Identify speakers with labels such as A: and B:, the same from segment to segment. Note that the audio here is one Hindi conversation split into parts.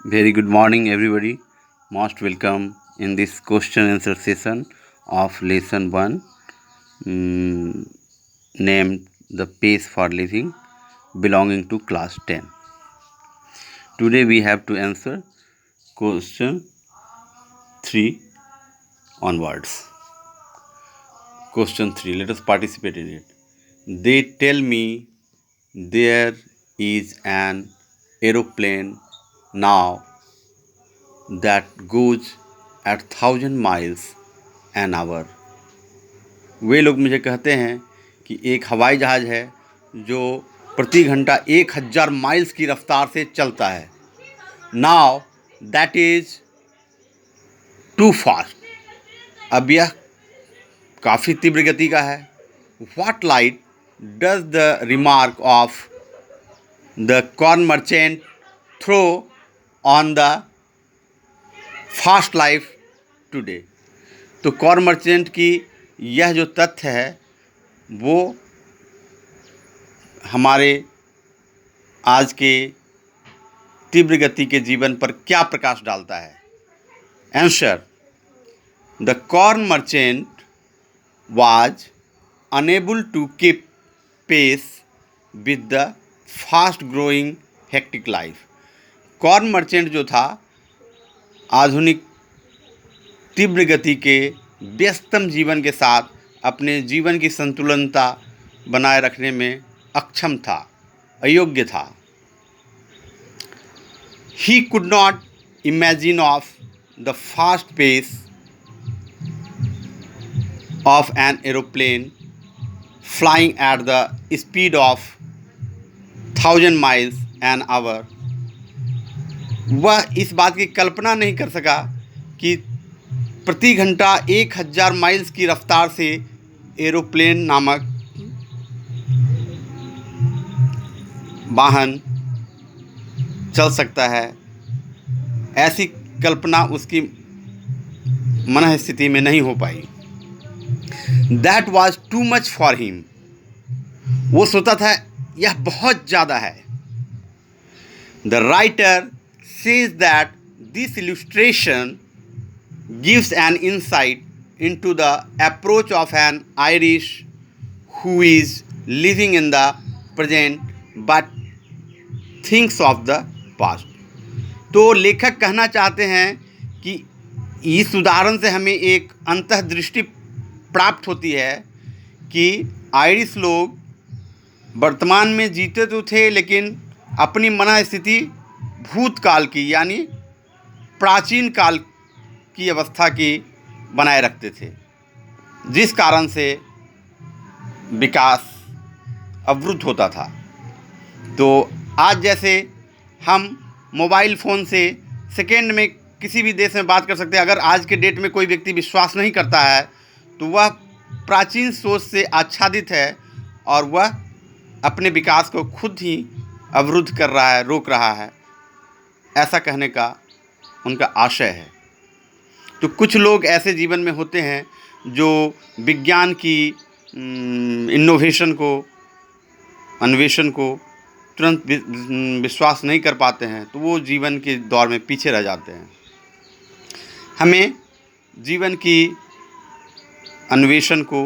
A: Very good morning, everybody. Most welcome in this question answer session of lesson 1 named The Pace for Living, belonging to class 10. Today we have to answer question 3 onwards. Question 3. Let us participate in it. They tell me there is an aeroplane now that goes at 1,000 miles an hour. वे लोग मुझे कहते हैं कि एक हवाई जहाज़ है जो प्रति घंटा 1,000 माइल्स की रफ्तार से चलता है. Now that is too fast. अब यह काफ़ी तीव्र गति का है. What light does the remark of the corn merchant throw on the fast life today. तो कॉर्न मर्चेंट की यह जो तथ्य है वो हमारे आज के तीव्र गति के जीवन पर क्या प्रकाश डालता है. Answer: the corn merchant was unable to keep pace with the fast growing hectic life. Corn merchant जो था आधुनिक तीव्र गति के व्यस्तम जीवन के साथ अपने जीवन की संतुलनता बनाए रखने में अक्षम था, अयोग्य था. He could not imagine of the fast pace of an aeroplane flying at the speed of 1,000 miles an hour. वह इस बात की कल्पना नहीं कर सका कि प्रति घंटा 1,000 माइल्स की रफ्तार से एरोप्लेन नामक वाहन चल सकता है. ऐसी कल्पना उसकी मन स्थिति में नहीं हो पाई. That was too much for him. वो सोचा था यह बहुत ज़्यादा है. The writer says that this illustration gives an insight into the approach of an Irish who is living in the present but thinks of the past. तो लेखक कहना चाहते हैं कि इस उदाहरण से हमें एक अंतर्दृष्टि प्राप्त होती है कि आयरिश लोग वर्तमान में जीते तो थे लेकिन अपनी मनःस्थिति भूतकाल की यानी प्राचीन काल की अवस्था की बनाए रखते थे, जिस कारण से विकास अवरुद्ध होता था. तो आज जैसे हम मोबाइल फ़ोन से सेकेंड में किसी भी देश में बात कर सकते हैं. अगर आज के डेट में कोई व्यक्ति विश्वास नहीं करता है तो वह प्राचीन सोच से आच्छादित है और वह अपने विकास को खुद ही अवरुद्ध कर रहा है, रोक रहा है. ऐसा कहने का उनका आशय है. तो कुछ लोग ऐसे जीवन में होते हैं जो विज्ञान की इनोवेशन को, अन्वेषण को तुरंत विश्वास नहीं कर पाते हैं, तो वो जीवन के दौर में पीछे रह जाते हैं. हमें जीवन की अन्वेषण को,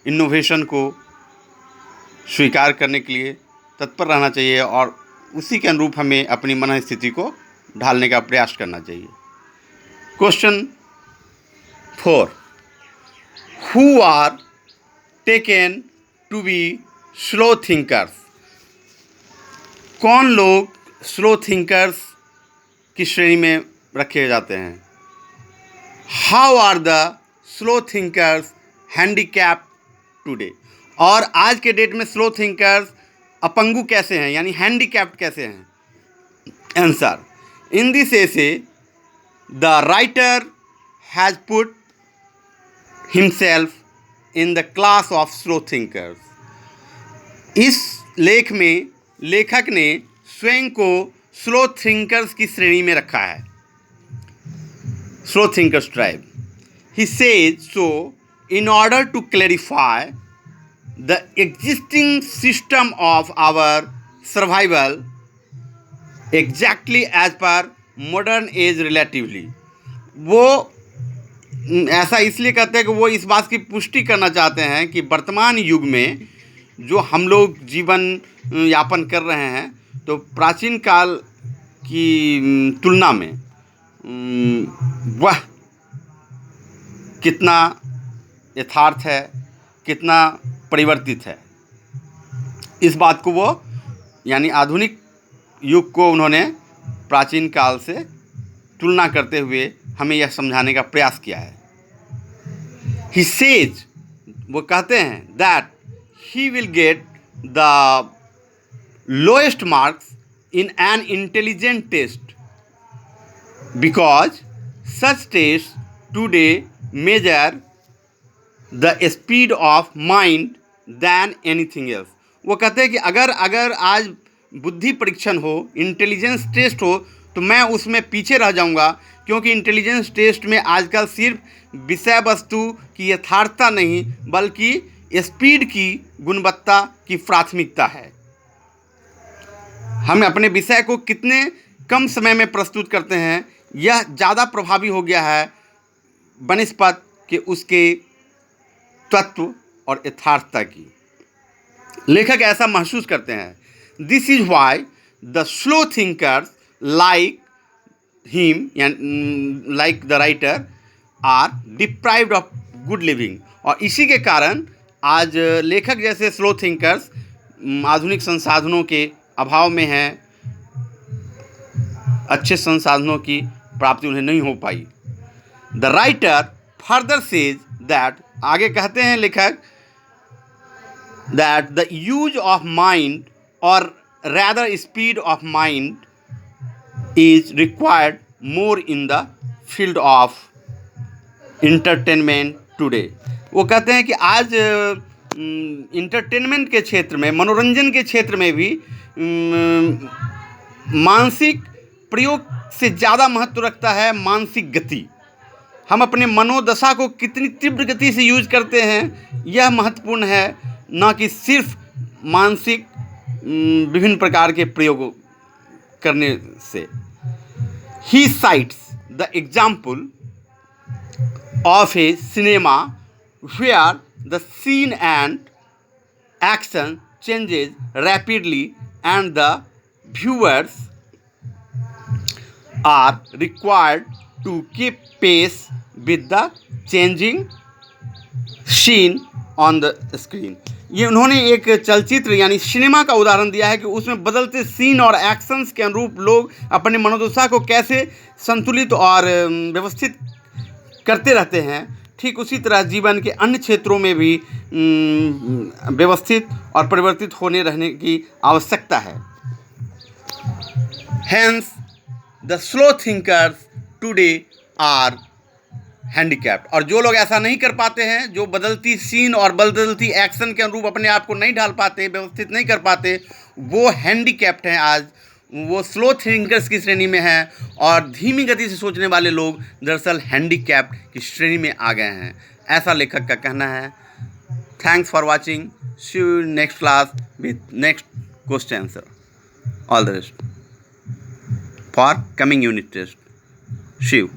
A: इनोवेशन को स्वीकार करने के लिए तत्पर रहना चाहिए और उसी के अनुरूप हमें अपनी मनःस्थिति को ढालने का प्रयास करना चाहिए. Question 4. Who are taken to be slow thinkers? कौन लोग स्लो थिंकर्स की श्रेणी में रखे जाते हैं? How are the slow thinkers handicapped today? और आज के डेट में स्लो थिंकर्स अपंगु कैसे हैं, यानी हैंडीकैप्ड कैसे हैं? Answer: in this essay the writer has put himself in the class of slow thinkers. इस लेख में लेखक ने स्वयं को स्लो थिंकर्स की श्रेणी में रखा है, slow thinkers tribe. He says so in order to clarify the existing system of our survival exactly as per modern age relatively. वो ऐसा इसलिए कहते हैं कि वो इस बात की पुष्टि करना चाहते हैं कि वर्तमान युग में जो हम लोग जीवन यापन कर रहे हैं, तो प्राचीन काल की तुलना में वह कितना यथार्थ है, कितना परिवर्तित है। इस बात को वो यानी आधुनिक युग को उन्होंने प्राचीन काल से तुलना करते हुए हमें यह समझाने का प्रयास किया है। ही सेज, वो कहते हैं that he will get the lowest marks in an intelligent test because such test today measure the speed of mind than anything else. वो कहते हैं कि अगर आज बुद्धि परीक्षण हो, इंटेलिजेंस टेस्ट हो, तो मैं उसमें पीछे रह जाऊंगा, क्योंकि इंटेलिजेंस टेस्ट में आजकल सिर्फ विषय वस्तु की यथार्थता नहीं बल्कि स्पीड की गुणवत्ता की प्राथमिकता है। हम अपने विषय को कितने कम समय में प्रस्तुत करते हैं, यह ज़्यादा प्रभावी हो गया है बनिस्पत के उसके तत्व और यथार्थता की। लेखक ऐसा महसूस करते हैं। This is why the slow thinkers like him like the writer are deprived of good living. और इसी के कारण आज लेखक जैसे स्लो थिंकर्स आधुनिक संसाधनों के अभाव में हैं, अच्छे संसाधनों की प्राप्ति उन्हें नहीं हो पाई। The writer further says that, आगे कहते हैं लेखक, that the use of mind or rather speed of mind is required more in the field of entertainment today। वो कहते हैं कि आज इंटरटेनमेंट के क्षेत्र में, मनोरंजन के क्षेत्र में भी मानसिक प्रयोग से ज़्यादा महत्व रखता है मानसिक गति। हम अपने मनोदशा को कितनी तीव्र गति से यूज करते हैं, यह महत्वपूर्ण है, न कि सिर्फ मानसिक विभिन्न प्रकार के प्रयोग करने से। He cites the example of a cinema where the scene and action changes rapidly and the viewers are required to keep pace with the changing scene on the screen. ये उन्होंने एक चलचित्र यानी सिनेमा का उदाहरण दिया है कि उसमें बदलते सीन और एक्शंस के अनुरूप लोग अपने मनोदशा को कैसे संतुलित और व्यवस्थित करते रहते हैं। ठीक उसी तरह जीवन के अन्य क्षेत्रों में भी व्यवस्थित और परिवर्तित होने रहने की आवश्यकता है। Hence, the slow thinkers today are handicapped. और जो लोग ऐसा नहीं कर पाते हैं, जो बदलती सीन और बदलती एक्शन के अनुरूप अपने आप को नहीं ढाल पाते, व्यवस्थित नहीं कर पाते, वो हैंडीकैप्ड हैं। आज वो स्लो थिंकर्स की श्रेणी में हैं और धीमी गति से सोचने वाले लोग दरअसल हैंडीकैप्ड की श्रेणी में आ गए हैं, ऐसा लेखक का कहना है। Thanks for watching. See you next class with next question answer. All the best for coming unit test. See you.